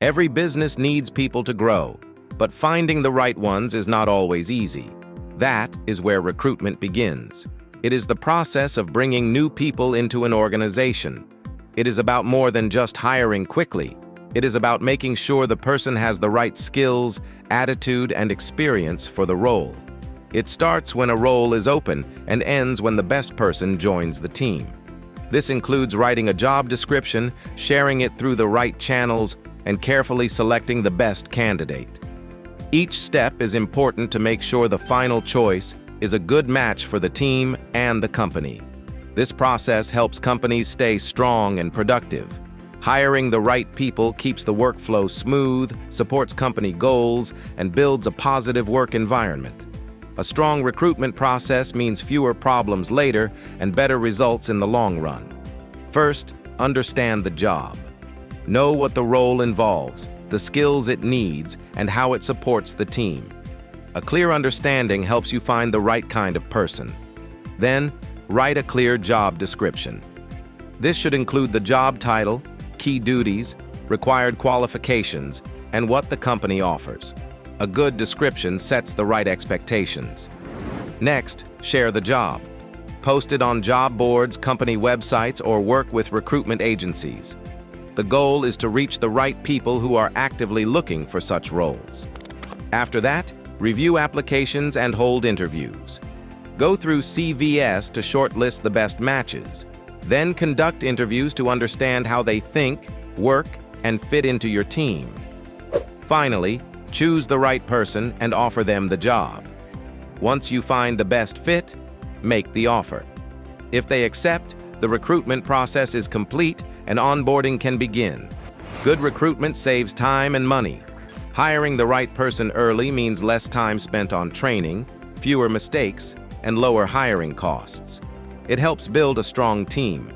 Every business needs people to grow, but finding the right ones is not always easy. That is where recruitment begins. It is the process of bringing new people into an organization. It is about more than just hiring quickly. It is about making sure the person has the right skills, attitude, and experience for the role. It starts when a role is open and ends when the best person joins the team. This includes writing a job description, sharing it through the right channels, and carefully selecting the best candidate. Each step is important to make sure the final choice is a good match for the team and the company. This process helps companies stay strong and productive. Hiring the right people keeps the workflow smooth, supports company goals, and builds a positive work environment. A strong recruitment process means fewer problems later and better results in the long run. First, understand the job. Know what the role involves, the skills it needs, and how it supports the team. A clear understanding helps you find the right kind of person. Then, write a clear job description. This should include the job title, key duties, required qualifications, and what the company offers. A good description sets the right expectations. Next, share the job. Post it on job boards, company websites, or work with recruitment agencies. The goal is to reach the right people who are actively looking for such roles. After that, review applications and hold interviews. Go through CVS to shortlist the best matches. Then conduct interviews to understand how they think, work, and fit into your team. Finally, choose the right person and offer them the job. Once you find the best fit, make the offer. If they accept, the recruitment process is complete and onboarding can begin. Good recruitment saves time and money. Hiring the right person early means less time spent on training, fewer mistakes, and lower hiring costs. It helps build a strong team.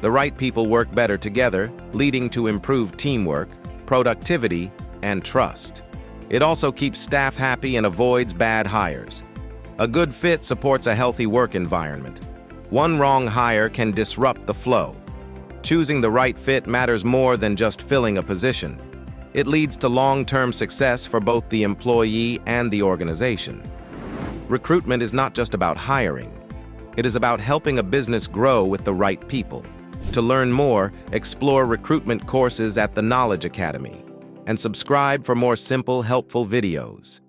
The right people work better together, leading to improved teamwork, productivity, and trust. It also keeps staff happy and avoids bad hires. A good fit supports a healthy work environment. One wrong hire can disrupt the flow. Choosing the right fit matters more than just filling a position. It leads to long-term success for both the employee and the organization. Recruitment is not just about hiring. It is about helping a business grow with the right people. To learn more, explore recruitment courses at the Knowledge Academy and subscribe for more simple, helpful videos.